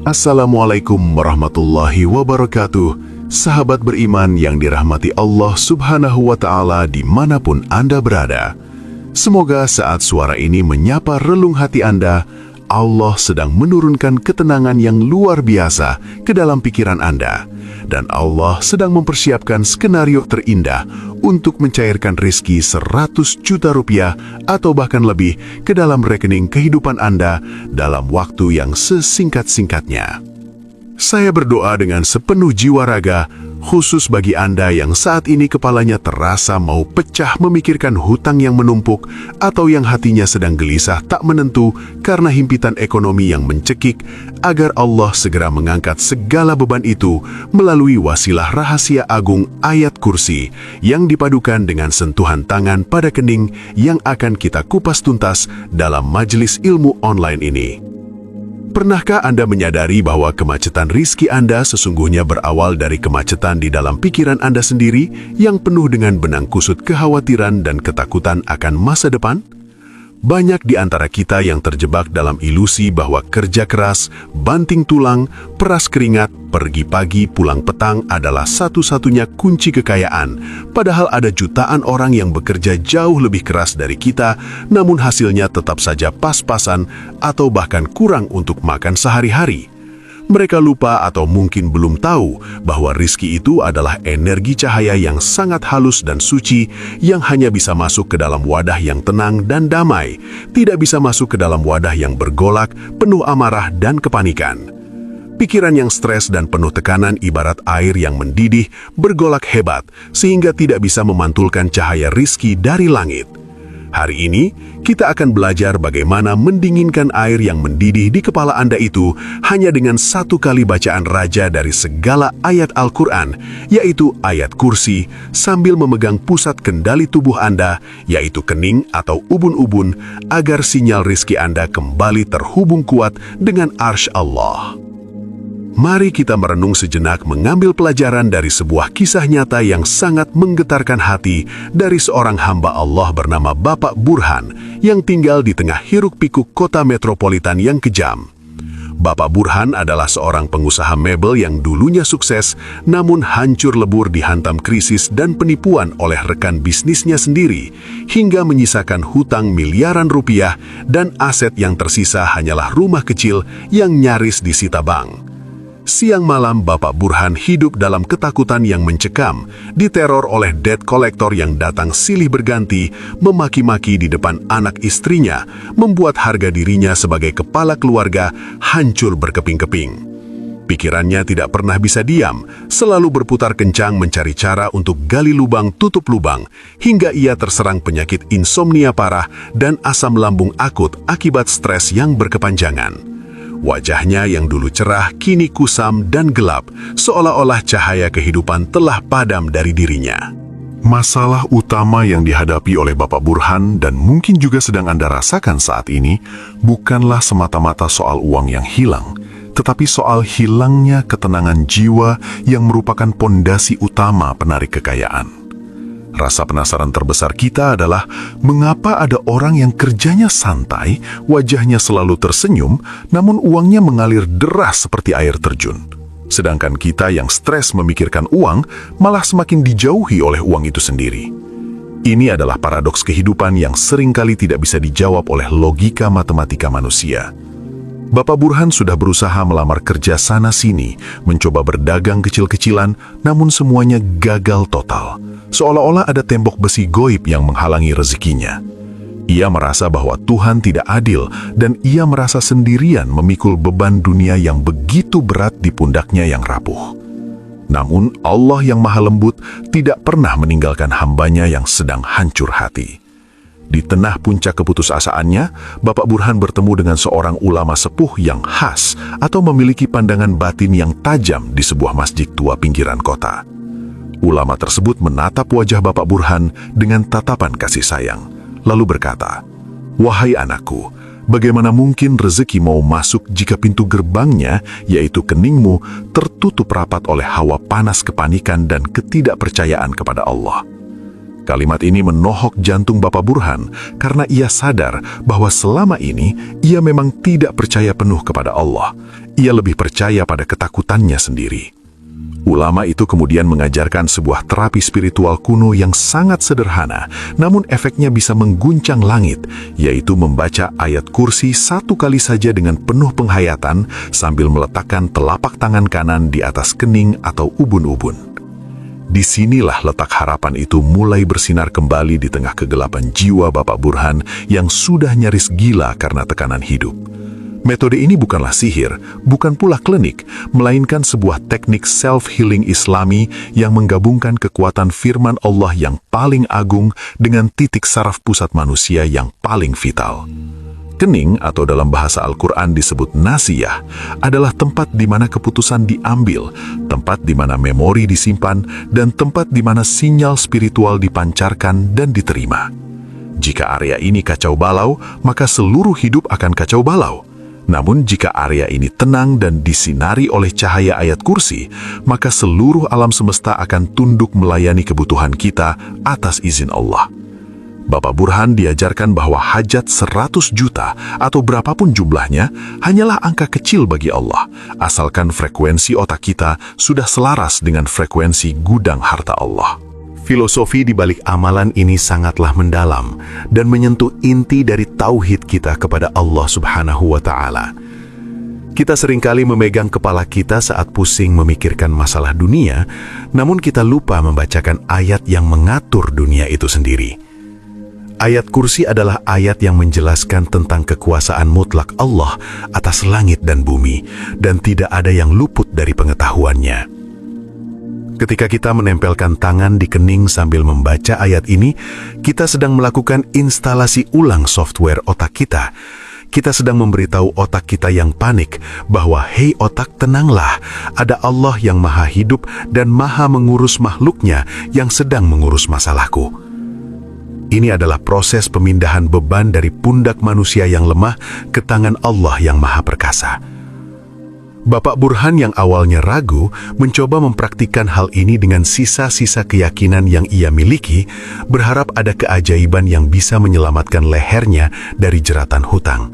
Assalamualaikum warahmatullahi wabarakatuh. Sahabat beriman yang dirahmati Allah Subhanahu wa Ta'ala dimanapun Anda berada. Semoga saat suara ini menyapa relung hati Anda, Allah sedang menurunkan ketenangan yang luar biasa ke dalam pikiran Anda. Dan Allah sedang mempersiapkan skenario terindah untuk mencairkan rezeki 100 juta rupiah atau bahkan lebih ke dalam rekening kehidupan Anda dalam waktu yang sesingkat-singkatnya. Saya berdoa dengan sepenuh jiwa raga, khusus bagi Anda yang saat ini kepalanya terasa mau pecah memikirkan hutang yang menumpuk atau yang hatinya sedang gelisah tak menentu karena himpitan ekonomi yang mencekik, agar Allah segera mengangkat segala beban itu melalui wasilah rahasia agung ayat kursi yang dipadukan dengan sentuhan tangan pada kening yang akan kita kupas tuntas dalam majelis ilmu online ini. Pernahkah Anda menyadari bahwa kemacetan rizki Anda sesungguhnya berawal dari kemacetan di dalam pikiran Anda sendiri yang penuh dengan benang kusut kekhawatiran dan ketakutan akan masa depan? Banyak di antara kita yang terjebak dalam ilusi bahwa kerja keras, banting tulang, peras keringat, pergi pagi, pulang petang adalah satu-satunya kunci kekayaan. Padahal ada jutaan orang yang bekerja jauh lebih keras dari kita, namun hasilnya tetap saja pas-pasan atau bahkan kurang untuk makan sehari-hari. Mereka lupa atau mungkin belum tahu bahwa rizki itu adalah energi cahaya yang sangat halus dan suci yang hanya bisa masuk ke dalam wadah yang tenang dan damai, tidak bisa masuk ke dalam wadah yang bergolak, penuh amarah dan kepanikan. Pikiran yang stres dan penuh tekanan ibarat air yang mendidih, bergolak hebat, sehingga tidak bisa memantulkan cahaya rizki dari langit. Hari ini, kita akan belajar bagaimana mendinginkan air yang mendidih di kepala Anda itu hanya dengan satu kali bacaan raja dari segala ayat Al-Quran, yaitu ayat kursi, sambil memegang pusat kendali tubuh Anda, yaitu kening atau ubun-ubun, agar sinyal rizki Anda kembali terhubung kuat dengan arsy Allah. Mari kita merenung sejenak mengambil pelajaran dari sebuah kisah nyata yang sangat menggetarkan hati dari seorang hamba Allah bernama Bapak Burhan yang tinggal di tengah hiruk-pikuk kota metropolitan yang kejam. Bapak Burhan adalah seorang pengusaha mebel yang dulunya sukses namun hancur lebur dihantam krisis dan penipuan oleh rekan bisnisnya sendiri hingga menyisakan hutang miliaran rupiah dan aset yang tersisa hanyalah rumah kecil yang nyaris disita bank. Siang malam Bapak Burhan hidup dalam ketakutan yang mencekam, diteror oleh debt collector yang datang silih berganti, memaki-maki di depan anak istrinya, membuat harga dirinya sebagai kepala keluarga hancur berkeping-keping. Pikirannya tidak pernah bisa diam, selalu berputar kencang mencari cara untuk gali lubang tutup lubang, hingga ia terserang penyakit insomnia parah dan asam lambung akut akibat stres yang berkepanjangan. Wajahnya yang dulu cerah kini kusam dan gelap, seolah-olah cahaya kehidupan telah padam dari dirinya. Masalah utama yang dihadapi oleh Bapak Burhan dan mungkin juga sedang Anda rasakan saat ini bukanlah semata-mata soal uang yang hilang, tetapi soal hilangnya ketenangan jiwa yang merupakan pondasi utama penarik kekayaan. Rasa penasaran terbesar kita adalah mengapa ada orang yang kerjanya santai, wajahnya selalu tersenyum, namun uangnya mengalir deras seperti air terjun. Sedangkan kita yang stres memikirkan uang malah semakin dijauhi oleh uang itu sendiri. Ini adalah paradoks kehidupan yang seringkali tidak bisa dijawab oleh logika matematika manusia. Bapak Burhan sudah berusaha melamar kerja sana-sini, mencoba berdagang kecil-kecilan, namun semuanya gagal total. Seolah-olah ada tembok besi goib yang menghalangi rezekinya. Ia merasa bahwa Tuhan tidak adil dan ia merasa sendirian memikul beban dunia yang begitu berat di pundaknya yang rapuh. Namun Allah yang Maha Lembut tidak pernah meninggalkan hambanya yang sedang hancur hati. Di tengah puncak keputusasaannya, Bapak Burhan bertemu dengan seorang ulama sepuh yang khas atau memiliki pandangan batin yang tajam di sebuah masjid tua pinggiran kota. Ulama tersebut menatap wajah Bapak Burhan dengan tatapan kasih sayang, lalu berkata, "Wahai anakku, bagaimana mungkin rezeki mau masuk jika pintu gerbangnya, yaitu keningmu, tertutup rapat oleh hawa panas kepanikan dan ketidakpercayaan kepada Allah? Kalimat ini menohok jantung Bapak Burhan karena ia sadar bahwa selama ini ia memang tidak percaya penuh kepada Allah. Ia lebih percaya pada ketakutannya sendiri. Ulama itu kemudian mengajarkan sebuah terapi spiritual kuno yang sangat sederhana, namun efeknya bisa mengguncang langit, yaitu membaca ayat kursi 1 kali saja dengan penuh penghayatan sambil meletakkan telapak tangan kanan di atas kening atau ubun-ubun. Disinilah letak harapan itu mulai bersinar kembali di tengah kegelapan jiwa Bapak Burhan yang sudah nyaris gila karena tekanan hidup. Metode ini bukanlah sihir, bukan pula klinik, melainkan sebuah teknik self-healing Islami yang menggabungkan kekuatan firman Allah yang paling agung dengan titik saraf pusat manusia yang paling vital. Kening atau dalam bahasa Al-Quran disebut nasiyah adalah tempat di mana keputusan diambil, tempat di mana memori disimpan, dan tempat di mana sinyal spiritual dipancarkan dan diterima. Jika area ini kacau balau, maka seluruh hidup akan kacau balau. Namun jika area ini tenang dan disinari oleh cahaya ayat kursi, maka seluruh alam semesta akan tunduk melayani kebutuhan kita atas izin Allah. Bapak Burhan diajarkan bahwa hajat 100 juta atau berapapun jumlahnya hanyalah angka kecil bagi Allah, asalkan frekuensi otak kita sudah selaras dengan frekuensi gudang harta Allah. Filosofi di balik amalan ini sangatlah mendalam dan menyentuh inti dari tauhid kita kepada Allah Subhanahu wa Ta'ala. Kita seringkali memegang kepala kita saat pusing memikirkan masalah dunia, namun kita lupa membacakan ayat yang mengatur dunia itu sendiri. Ayat kursi adalah ayat yang menjelaskan tentang kekuasaan mutlak Allah atas langit dan bumi, dan tidak ada yang luput dari pengetahuannya. Ketika kita menempelkan tangan di kening sambil membaca ayat ini, kita sedang melakukan instalasi ulang software otak kita. Kita sedang memberitahu otak kita yang panik bahwa, "Hei otak, tenanglah, ada Allah yang maha hidup dan maha mengurus makhluknya yang sedang mengurus masalahku." Ini adalah proses pemindahan beban dari pundak manusia yang lemah ke tangan Allah yang maha perkasa. Bapak Burhan yang awalnya ragu mencoba mempraktikkan hal ini dengan sisa-sisa keyakinan yang ia miliki, berharap ada keajaiban yang bisa menyelamatkan lehernya dari jeratan hutang.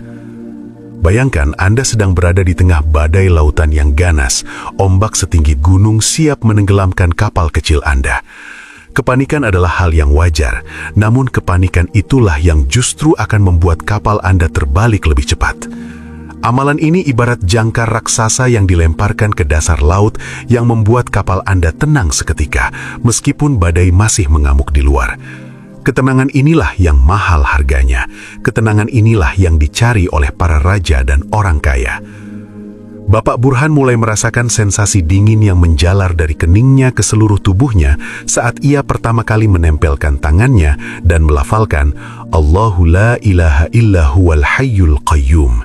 Bayangkan Anda sedang berada di tengah badai lautan yang ganas, ombak setinggi gunung siap menenggelamkan kapal kecil Anda. Kepanikan adalah hal yang wajar, namun kepanikan itulah yang justru akan membuat kapal Anda terbalik lebih cepat. Amalan ini ibarat jangkar raksasa yang dilemparkan ke dasar laut yang membuat kapal Anda tenang seketika, meskipun badai masih mengamuk di luar. Ketenangan inilah yang mahal harganya. Ketenangan inilah yang dicari oleh para raja dan orang kaya. Bapak Burhan mulai merasakan sensasi dingin yang menjalar dari keningnya ke seluruh tubuhnya saat ia pertama kali menempelkan tangannya dan melafalkan, "Allahu la ilaha illa huwal hayyul qayyum."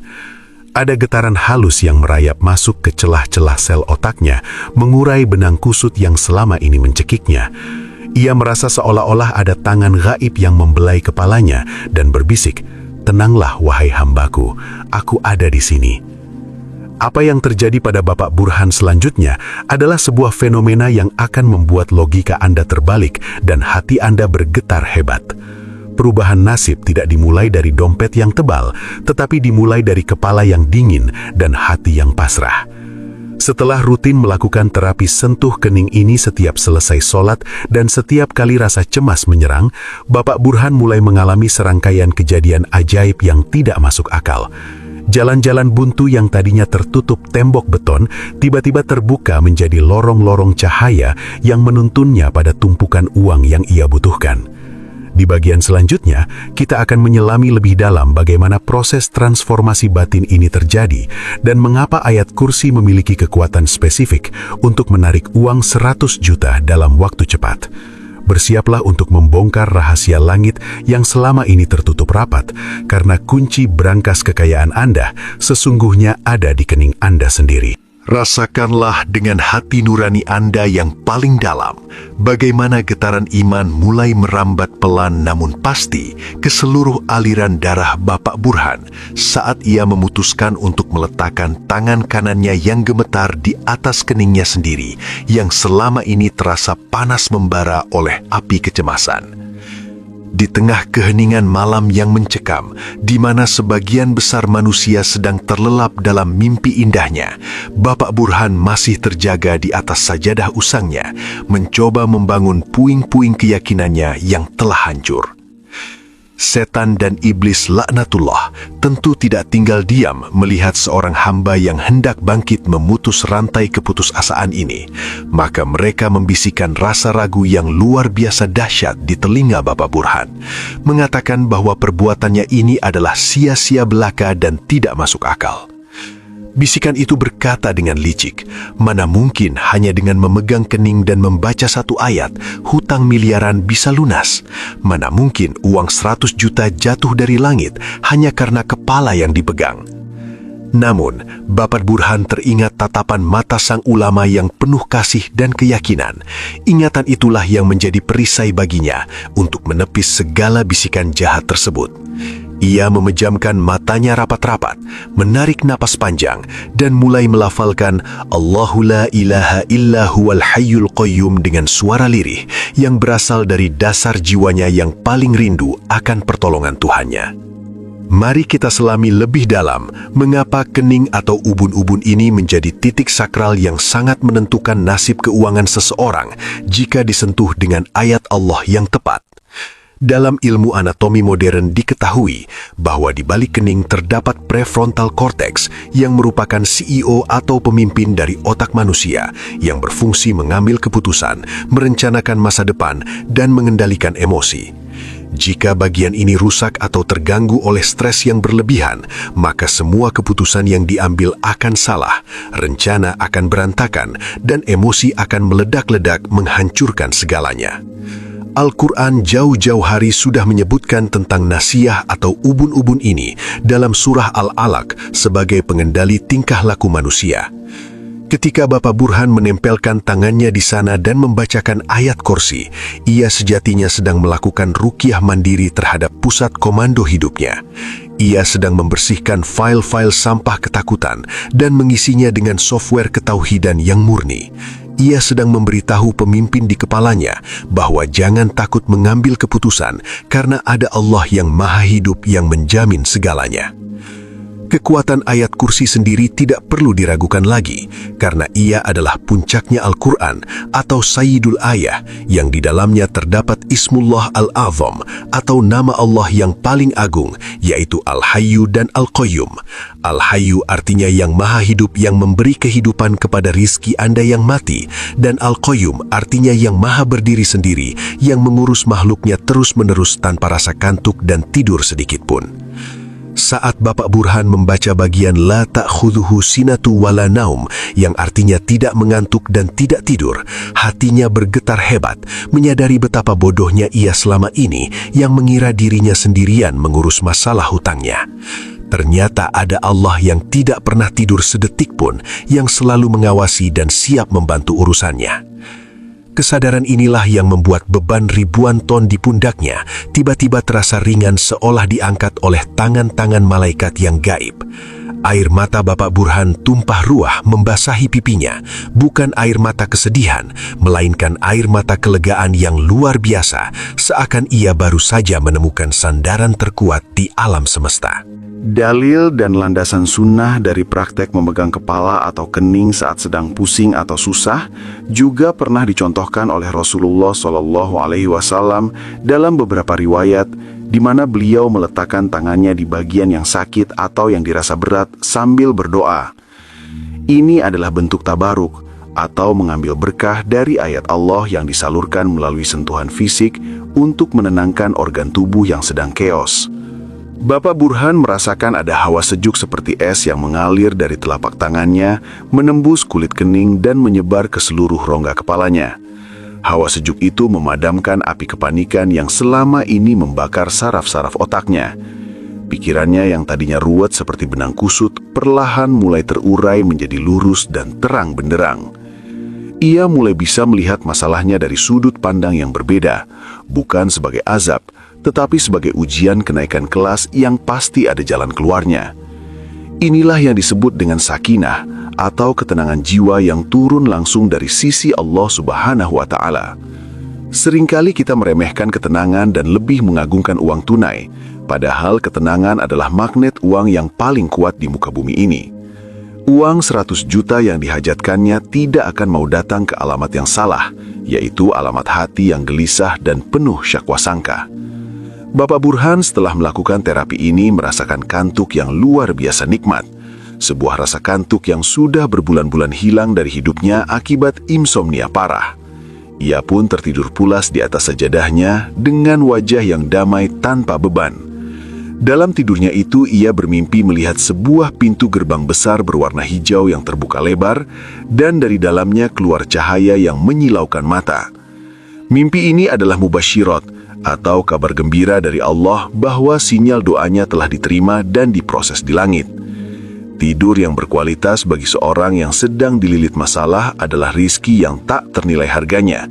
Ada getaran halus yang merayap masuk ke celah-celah sel otaknya, mengurai benang kusut yang selama ini mencekiknya. Ia merasa seolah-olah ada tangan gaib yang membelai kepalanya dan berbisik, "Tenanglah wahai hambaku, aku ada di sini." Apa yang terjadi pada Bapak Burhan selanjutnya adalah sebuah fenomena yang akan membuat logika Anda terbalik dan hati Anda bergetar hebat. Perubahan nasib tidak dimulai dari dompet yang tebal, tetapi dimulai dari kepala yang dingin dan hati yang pasrah. Setelah rutin melakukan terapi sentuh kening ini setiap selesai sholat dan setiap kali rasa cemas menyerang, Bapak Burhan mulai mengalami serangkaian kejadian ajaib yang tidak masuk akal. Jalan-jalan buntu yang tadinya tertutup tembok beton tiba-tiba terbuka menjadi lorong-lorong cahaya yang menuntunnya pada tumpukan uang yang ia butuhkan. Di bagian selanjutnya, kita akan menyelami lebih dalam bagaimana proses transformasi batin ini terjadi dan mengapa ayat kursi memiliki kekuatan spesifik untuk menarik uang 100 juta dalam waktu cepat. Bersiaplah untuk membongkar rahasia langit yang selama ini tertutup rapat, karena kunci brankas kekayaan Anda sesungguhnya ada di kening Anda sendiri. Rasakanlah dengan hati nurani Anda yang paling dalam bagaimana getaran iman mulai merambat pelan namun pasti ke seluruh aliran darah Bapak Burhan saat ia memutuskan untuk meletakkan tangan kanannya yang gemetar di atas keningnya sendiri yang selama ini terasa panas membara oleh api kecemasan. Di tengah keheningan malam yang mencekam, di mana sebagian besar manusia sedang terlelap dalam mimpi indahnya, Bapak Burhan masih terjaga di atas sajadah usangnya, mencoba membangun puing-puing keyakinannya yang telah hancur. Setan dan iblis laknatullah tentu tidak tinggal diam melihat seorang hamba yang hendak bangkit memutus rantai keputusasaan ini. Maka mereka membisikkan rasa ragu yang luar biasa dahsyat di telinga Bapak Burhan, mengatakan bahwa perbuatannya ini adalah sia-sia belaka dan tidak masuk akal. Bisikan itu berkata dengan licik, mana mungkin hanya dengan memegang kening dan membaca satu ayat, hutang miliaran bisa lunas. Mana mungkin uang 100 juta jatuh dari langit hanya karena kepala yang dipegang. Namun, Bapak Burhan teringat tatapan mata sang ulama yang penuh kasih dan keyakinan. Ingatan itulah yang menjadi perisai baginya untuk menepis segala bisikan jahat tersebut. Ia memejamkan matanya rapat-rapat, menarik napas panjang, dan mulai melafalkan Allahu la ilaha illa huwal hayyul qayyum dengan suara lirih yang berasal dari dasar jiwanya yang paling rindu akan pertolongan Tuhannya. Mari kita selami lebih dalam mengapa kening atau ubun-ubun ini menjadi titik sakral yang sangat menentukan nasib keuangan seseorang jika disentuh dengan ayat Allah yang tepat. Dalam ilmu anatomi modern diketahui bahwa di balik kening terdapat prefrontal cortex yang merupakan CEO atau pemimpin dari otak manusia yang berfungsi mengambil keputusan, merencanakan masa depan, dan mengendalikan emosi. Jika bagian ini rusak atau terganggu oleh stres yang berlebihan, maka semua keputusan yang diambil akan salah, rencana akan berantakan, dan emosi akan meledak-ledak menghancurkan segalanya. Al-Quran jauh-jauh hari sudah menyebutkan tentang nasiyah atau ubun-ubun ini dalam surah Al-Alaq sebagai pengendali tingkah laku manusia. Ketika Bapak Burhan menempelkan tangannya di sana dan membacakan ayat kursi, ia sejatinya sedang melakukan ruqyah mandiri terhadap pusat komando hidupnya. Ia sedang membersihkan file-file sampah ketakutan dan mengisinya dengan software ketauhidan yang murni. Ia sedang memberitahu pemimpin di kepalanya bahwa jangan takut mengambil keputusan karena ada Allah yang Maha Hidup yang menjamin segalanya. Kekuatan ayat kursi sendiri tidak perlu diragukan lagi karena ia adalah puncaknya Al-Quran atau Sayyidul Ayah yang di dalamnya terdapat Ismullah Al-Azam atau nama Allah yang paling agung yaitu Al-Hayyu dan Al-Qayyum. Al-Hayyu artinya yang maha hidup yang memberi kehidupan kepada rizki Anda yang mati, dan Al-Qayyum artinya yang maha berdiri sendiri yang mengurus makhluknya terus-menerus tanpa rasa kantuk dan tidur sedikitpun. Saat Bapak Burhan membaca bagian La ta'khudhuhu sinatu wala naum yang artinya tidak mengantuk dan tidak tidur, hatinya bergetar hebat menyadari betapa bodohnya ia selama ini yang mengira dirinya sendirian mengurus masalah hutangnya. Ternyata ada Allah yang tidak pernah tidur sedetik pun, yang selalu mengawasi dan siap membantu urusannya. Kesadaran inilah yang membuat beban ribuan ton di pundaknya tiba-tiba terasa ringan seolah diangkat oleh tangan-tangan malaikat yang gaib. Air mata Bapak Burhan tumpah ruah membasahi pipinya, bukan air mata kesedihan, melainkan air mata kelegaan yang luar biasa, seakan ia baru saja menemukan sandaran terkuat di alam semesta. Dalil dan landasan sunnah dari praktek memegang kepala atau kening saat sedang pusing atau susah juga pernah dicontohkan oleh Rasulullah SAW dalam beberapa riwayat, di mana beliau meletakkan tangannya di bagian yang sakit atau yang dirasa berat sambil berdoa. Ini adalah bentuk tabaruk atau mengambil berkah dari ayat Allah yang disalurkan melalui sentuhan fisik untuk menenangkan organ tubuh yang sedang keos. Bapak Burhan merasakan ada hawa sejuk seperti es yang mengalir dari telapak tangannya, menembus kulit kening dan menyebar ke seluruh rongga kepalanya. Hawa sejuk itu memadamkan api kepanikan yang selama ini membakar saraf-saraf otaknya. Pikirannya yang tadinya ruwet seperti benang kusut, perlahan mulai terurai menjadi lurus dan terang benderang. Ia mulai bisa melihat masalahnya dari sudut pandang yang berbeda, bukan sebagai azab, tetapi sebagai ujian kenaikan kelas yang pasti ada jalan keluarnya. Inilah yang disebut dengan sakinah atau ketenangan jiwa yang turun langsung dari sisi Allah Subhanahu wa Ta'ala. Seringkali kita meremehkan ketenangan dan lebih mengagungkan uang tunai, padahal ketenangan adalah magnet uang yang paling kuat di muka bumi ini. Uang 100 juta yang dihajatkannya tidak akan mau datang ke alamat yang salah, yaitu alamat hati yang gelisah dan penuh syakwa sangka. Bapak Burhan setelah melakukan terapi ini merasakan kantuk yang luar biasa nikmat. Sebuah rasa kantuk yang sudah berbulan-bulan hilang dari hidupnya akibat insomnia parah. Ia pun tertidur pulas di atas sajadahnya dengan wajah yang damai tanpa beban. Dalam tidurnya itu ia bermimpi melihat sebuah pintu gerbang besar berwarna hijau yang terbuka lebar dan dari dalamnya keluar cahaya yang menyilaukan mata. Mimpi ini adalah mubasyirat atau kabar gembira dari Allah bahwa sinyal doanya telah diterima dan diproses di langit. Tidur yang berkualitas bagi seorang yang sedang dililit masalah adalah rizki yang tak ternilai harganya.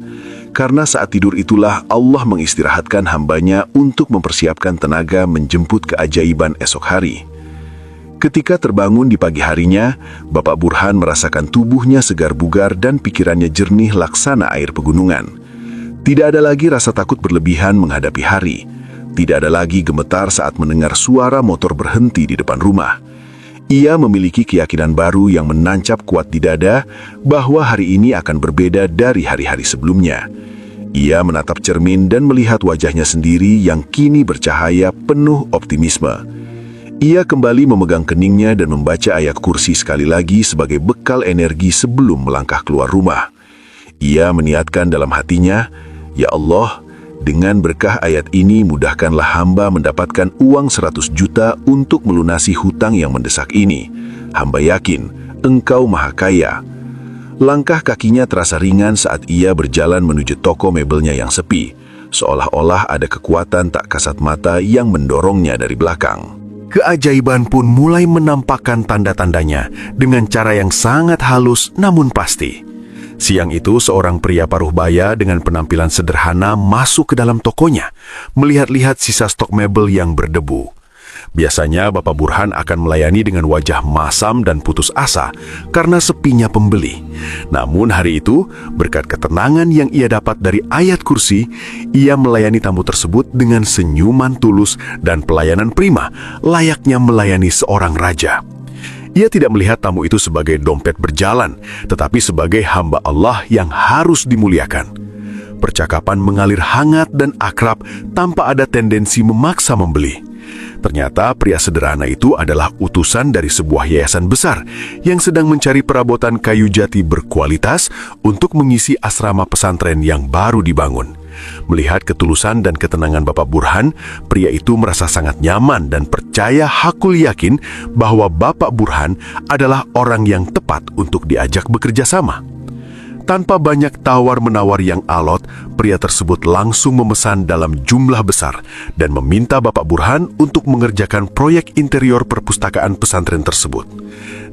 Karena saat tidur itulah Allah mengistirahatkan hambanya untuk mempersiapkan tenaga menjemput keajaiban esok hari. Ketika terbangun di pagi harinya, Bapak Burhan merasakan tubuhnya segar bugar dan pikirannya jernih laksana air pegunungan. Tidak ada lagi rasa takut berlebihan menghadapi hari. Tidak ada lagi gemetar saat mendengar suara motor berhenti di depan rumah. Ia memiliki keyakinan baru yang menancap kuat di dada bahwa hari ini akan berbeda dari hari-hari sebelumnya. Ia menatap cermin dan melihat wajahnya sendiri yang kini bercahaya penuh optimisme. Ia kembali memegang keningnya dan membaca ayat kursi sekali lagi sebagai bekal energi sebelum melangkah keluar rumah. Ia meniatkan dalam hatinya, "Ya Allah, dengan berkah ayat ini mudahkanlah hamba mendapatkan uang 100 juta untuk melunasi hutang yang mendesak ini. Hamba yakin Engkau Maha Kaya." Langkah kakinya terasa ringan saat ia berjalan menuju toko mebelnya yang sepi, seolah-olah ada kekuatan tak kasat mata yang mendorongnya dari belakang. Keajaiban pun mulai menampakkan tanda-tandanya dengan cara yang sangat halus namun pasti. Siang itu seorang pria paruh baya dengan penampilan sederhana masuk ke dalam tokonya, melihat-lihat sisa stok mebel yang berdebu. Biasanya Bapak Burhan akan melayani dengan wajah masam dan putus asa karena sepinya pembeli. Namun hari itu, berkat ketenangan yang ia dapat dari ayat kursi, ia melayani tamu tersebut dengan senyuman tulus dan pelayanan prima, layaknya melayani seorang raja. Ia tidak melihat tamu itu sebagai dompet berjalan, tetapi sebagai hamba Allah yang harus dimuliakan. Percakapan mengalir hangat dan akrab tanpa ada tendensi memaksa membeli. Ternyata pria sederhana itu adalah utusan dari sebuah yayasan besar yang sedang mencari perabotan kayu jati berkualitas untuk mengisi asrama pesantren yang baru dibangun. Melihat ketulusan dan ketenangan Bapak Burhan, pria itu merasa sangat nyaman dan percaya hakul yakin bahwa Bapak Burhan adalah orang yang tepat untuk diajak bekerja sama. Tanpa banyak tawar-menawar yang alot, pria tersebut langsung memesan dalam jumlah besar dan meminta Bapak Burhan untuk mengerjakan proyek interior perpustakaan pesantren tersebut.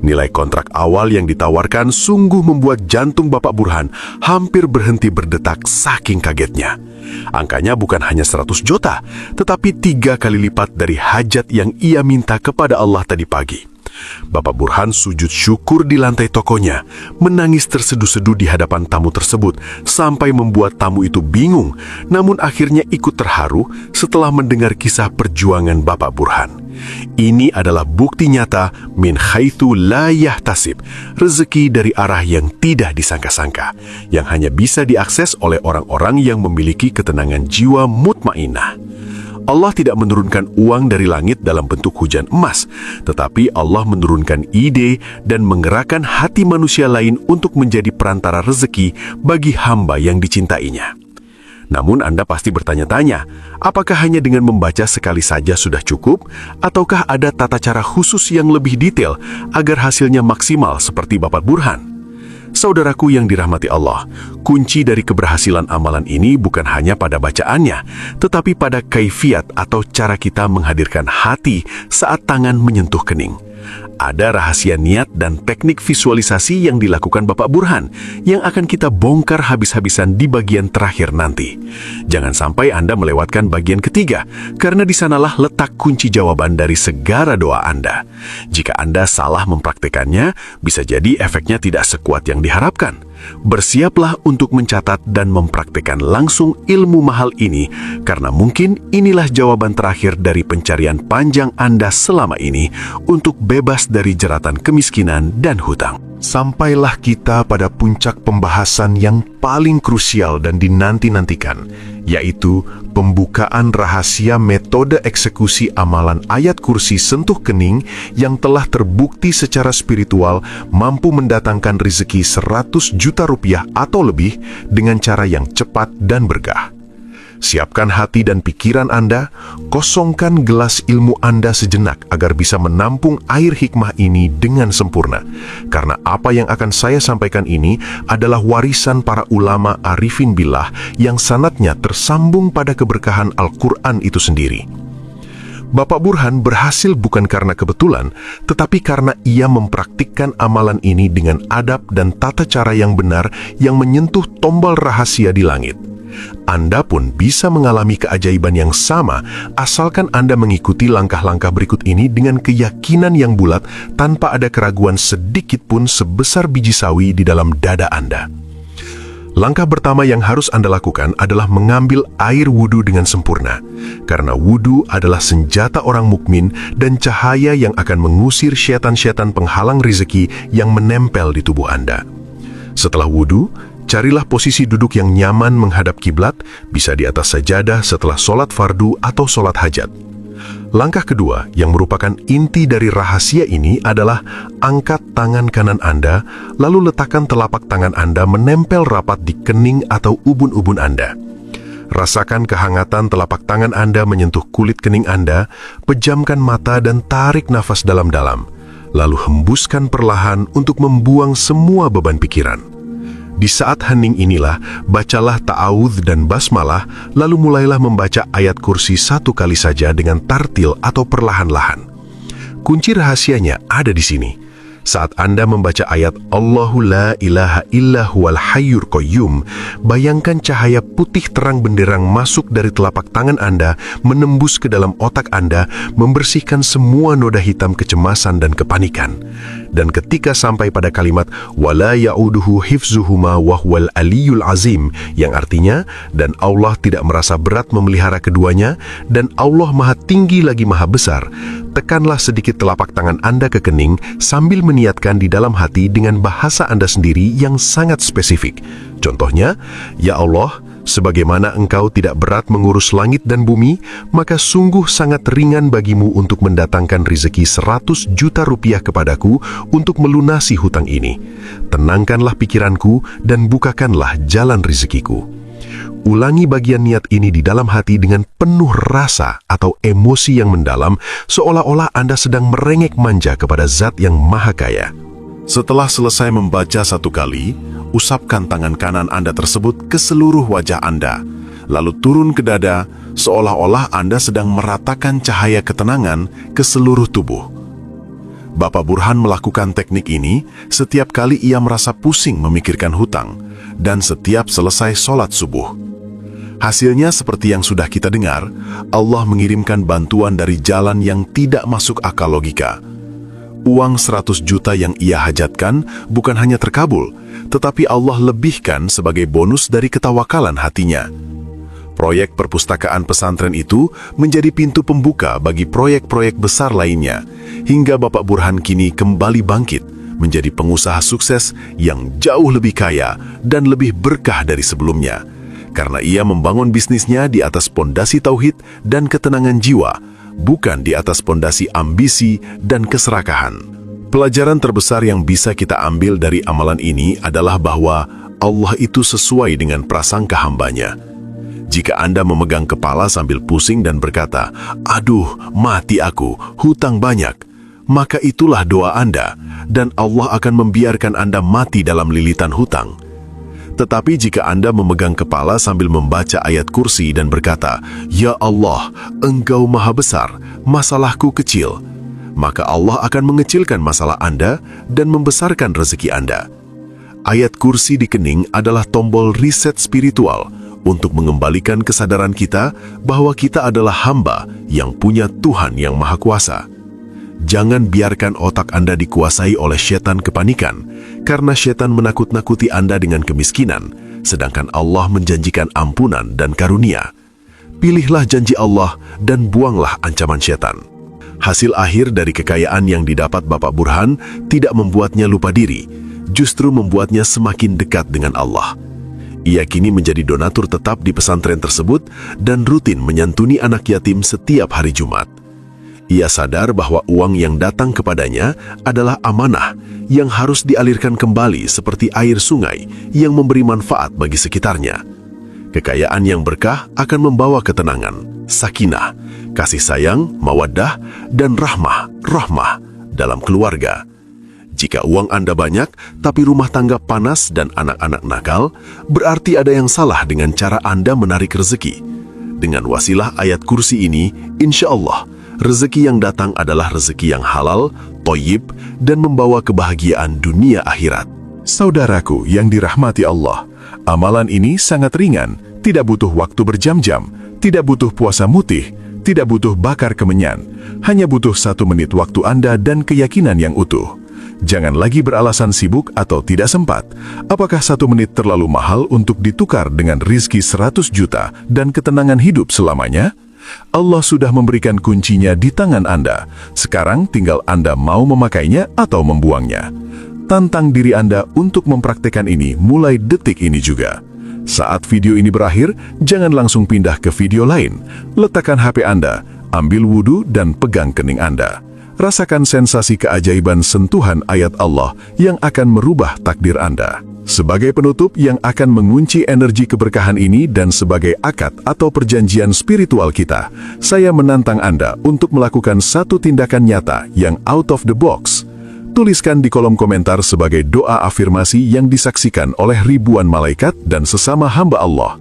Nilai kontrak awal yang ditawarkan sungguh membuat jantung Bapak Burhan hampir berhenti berdetak saking kagetnya. Angkanya bukan hanya 100 juta, tetapi 3 kali lipat dari hajat yang ia minta kepada Allah tadi pagi. Bapak Burhan sujud syukur di lantai tokonya, menangis terseduh-seduh di hadapan tamu tersebut, sampai membuat tamu itu bingung, namun akhirnya ikut terharu setelah mendengar kisah perjuangan Bapak Burhan. Ini adalah bukti nyata min haitsu la yahtasib, rezeki dari arah yang tidak disangka-sangka, yang hanya bisa diakses oleh orang-orang yang memiliki ketenangan jiwa mutmainnah. Allah tidak menurunkan uang dari langit dalam bentuk hujan emas, tetapi Allah menurunkan ide dan menggerakkan hati manusia lain untuk menjadi perantara rezeki bagi hamba yang dicintainya. Namun Anda pasti bertanya-tanya, apakah hanya dengan membaca sekali saja sudah cukup, ataukah ada tata cara khusus yang lebih detail agar hasilnya maksimal seperti Bapak Burhan? Saudaraku yang dirahmati Allah, kunci dari keberhasilan amalan ini bukan hanya pada bacaannya, tetapi pada kaifiat atau cara kita menghadirkan hati saat tangan menyentuh kening. Ada rahasia niat dan teknik visualisasi yang dilakukan Bapak Burhan yang akan kita bongkar habis-habisan di bagian terakhir nanti. Jangan sampai Anda melewatkan bagian ketiga, karena di sanalah letak kunci jawaban dari segala doa Anda. Jika Anda salah mempraktekannya, bisa jadi efeknya tidak sekuat yang diharapkan. Bersiaplah untuk mencatat dan mempraktikkan langsung ilmu mahal ini, karena mungkin inilah jawaban terakhir dari pencarian panjang Anda selama ini untuk bebas dari jeratan kemiskinan dan hutang. Sampailah kita pada puncak pembahasan yang paling krusial dan dinanti-nantikan, yaitu pembukaan rahasia metode eksekusi amalan ayat kursi sentuh kening yang telah terbukti secara spiritual mampu mendatangkan rezeki 100 juta rupiah atau lebih dengan cara yang cepat dan berkah. Siapkan hati dan pikiran Anda, kosongkan gelas ilmu Anda sejenak agar bisa menampung air hikmah ini dengan sempurna. Karena apa yang akan saya sampaikan ini adalah warisan para ulama arifin billah yang sanadnya tersambung pada keberkahan Al-Quran itu sendiri. Bapak Burhan berhasil bukan karena kebetulan, tetapi karena ia mempraktikkan amalan ini dengan adab dan tata cara yang benar yang menyentuh tombol rahasia di langit. Anda pun bisa mengalami keajaiban yang sama asalkan Anda mengikuti langkah-langkah berikut ini dengan keyakinan yang bulat tanpa ada keraguan sedikit pun sebesar biji sawi di dalam dada Anda. Langkah pertama yang harus Anda lakukan adalah mengambil air wudhu dengan sempurna, karena wudhu adalah senjata orang mukmin dan cahaya yang akan mengusir syaitan-syaitan penghalang rezeki yang menempel di tubuh Anda. Setelah wudhu, carilah posisi duduk yang nyaman menghadap kiblat, bisa di atas sajadah setelah sholat fardu atau sholat hajat. Langkah kedua yang merupakan inti dari rahasia ini adalah angkat tangan kanan Anda, lalu letakkan telapak tangan Anda menempel rapat di kening atau ubun-ubun Anda. Rasakan kehangatan telapak tangan Anda menyentuh kulit kening Anda, pejamkan mata dan tarik nafas dalam-dalam, lalu hembuskan perlahan untuk membuang semua beban pikiran. Di saat hening inilah, bacalah ta'awudz dan basmalah, lalu mulailah membaca ayat kursi 1 kali saja dengan tartil atau perlahan-lahan. Kunci rahasianya ada di sini. Saat Anda membaca ayat Allahu la ilaha illa huwal hayyul qayyum, bayangkan cahaya putih terang benderang masuk dari telapak tangan Anda, menembus ke dalam otak Anda, membersihkan semua noda hitam kecemasan dan kepanikan. Dan ketika sampai pada kalimat wala ya'uduhu hifzuhuma wa huwal aliyul azim, yang artinya dan Allah tidak merasa berat memelihara keduanya dan Allah maha tinggi lagi maha besar, tekanlah sedikit telapak tangan Anda ke kening sambil meniatkan di dalam hati dengan bahasa Anda sendiri yang sangat spesifik. Contohnya, ya Allah, sebagaimana Engkau tidak berat mengurus langit dan bumi, maka sungguh sangat ringan bagimu untuk mendatangkan rezeki 100 juta rupiah kepadaku untuk melunasi hutang ini. Tenangkanlah pikiranku dan bukakanlah jalan rezekiku. Ulangi bagian niat ini di dalam hati dengan penuh rasa atau emosi yang mendalam, seolah-olah Anda sedang merengek manja kepada Zat yang Maha Kaya. Setelah selesai membaca 1 kali, usapkan tangan kanan Anda tersebut ke seluruh wajah Anda, lalu turun ke dada, seolah-olah Anda sedang meratakan cahaya ketenangan ke seluruh tubuh. Bapak Burhan melakukan teknik ini setiap kali ia merasa pusing memikirkan hutang, dan setiap selesai sholat subuh. Hasilnya seperti yang sudah kita dengar, Allah mengirimkan bantuan dari jalan yang tidak masuk akal logika. Uang 100 juta yang ia hajatkan bukan hanya terkabul, tetapi Allah lebihkan sebagai bonus dari ketawakalan hatinya. Proyek perpustakaan pesantren itu menjadi pintu pembuka bagi proyek-proyek besar lainnya, hingga Bapak Burhan kini kembali bangkit menjadi pengusaha sukses yang jauh lebih kaya dan lebih berkah dari sebelumnya, karena ia membangun bisnisnya di atas pondasi tauhid dan ketenangan jiwa, bukan di atas pondasi ambisi dan keserakahan. Pelajaran terbesar yang bisa kita ambil dari amalan ini adalah bahwa Allah itu sesuai dengan prasangka hambanya. Jika Anda memegang kepala sambil pusing dan berkata, "Aduh, mati aku, hutang banyak," maka itulah doa Anda, dan Allah akan membiarkan Anda mati dalam lilitan hutang. Tetapi jika Anda memegang kepala sambil membaca ayat kursi dan berkata, "Ya Allah, Engkau maha besar, masalahku kecil," maka Allah akan mengecilkan masalah Anda dan membesarkan rezeki Anda. Ayat kursi di kening adalah tombol riset spiritual untuk mengembalikan kesadaran kita bahwa kita adalah hamba yang punya Tuhan yang Maha Kuasa. Jangan biarkan otak Anda dikuasai oleh setan kepanikan, karena setan menakut-nakuti Anda dengan kemiskinan, sedangkan Allah menjanjikan ampunan dan karunia. Pilihlah janji Allah dan buanglah ancaman setan. Hasil akhir dari kekayaan yang didapat Bapak Burhan tidak membuatnya lupa diri, justru membuatnya semakin dekat dengan Allah. Ia kini menjadi donatur tetap di pesantren tersebut dan rutin menyantuni anak yatim setiap hari Jumat. Ia sadar bahwa uang yang datang kepadanya adalah amanah yang harus dialirkan kembali seperti air sungai yang memberi manfaat bagi sekitarnya. Kekayaan yang berkah akan membawa ketenangan, sakinah, kasih sayang, mawaddah, dan rahmah dalam keluarga. Jika uang Anda banyak, tapi rumah tangga panas dan anak-anak nakal, berarti ada yang salah dengan cara Anda menarik rezeki. Dengan wasilah ayat kursi ini, insya Allah, rezeki yang datang adalah rezeki yang halal, thayyib, dan membawa kebahagiaan dunia akhirat. Saudaraku yang dirahmati Allah, amalan ini sangat ringan, tidak butuh waktu berjam-jam, tidak butuh puasa mutih, tidak butuh bakar kemenyan, hanya butuh 1 menit waktu Anda dan keyakinan yang utuh. Jangan lagi beralasan sibuk atau tidak sempat. Apakah 1 menit terlalu mahal untuk ditukar dengan rizki 100 juta dan ketenangan hidup selamanya? Allah sudah memberikan kuncinya di tangan Anda. Sekarang tinggal Anda mau memakainya atau membuangnya. Tantang diri Anda untuk mempraktekkan ini mulai detik ini juga. Saat video ini berakhir, jangan langsung pindah ke video lain. Letakkan HP Anda, ambil wudhu dan pegang kening Anda. Rasakan sensasi keajaiban sentuhan ayat Allah yang akan merubah takdir Anda. Sebagai penutup yang akan mengunci energi keberkahan ini dan sebagai akad atau perjanjian spiritual kita, saya menantang Anda untuk melakukan satu tindakan nyata yang out of the box. Tuliskan di kolom komentar sebagai doa afirmasi yang disaksikan oleh ribuan malaikat dan sesama hamba Allah.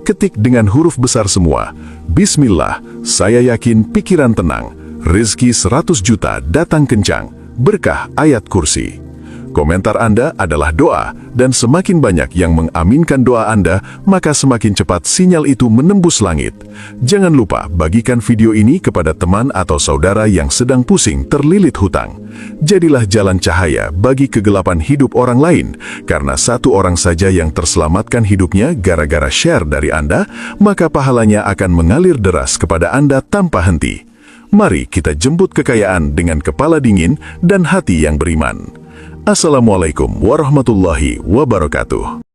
Ketik dengan huruf besar semua, Bismillah, saya yakin pikiran tenang, rezeki 100 juta datang kencang, berkah ayat kursi. Komentar Anda adalah doa, dan semakin banyak yang mengaminkan doa Anda, maka semakin cepat sinyal itu menembus langit. Jangan lupa bagikan video ini kepada teman atau saudara yang sedang pusing terlilit hutang. Jadilah jalan cahaya bagi kegelapan hidup orang lain, karena 1 orang saja yang terselamatkan hidupnya gara-gara share dari Anda, maka pahalanya akan mengalir deras kepada Anda tanpa henti. Mari kita jemput kekayaan dengan kepala dingin dan hati yang beriman. Assalamualaikum warahmatullahi wabarakatuh.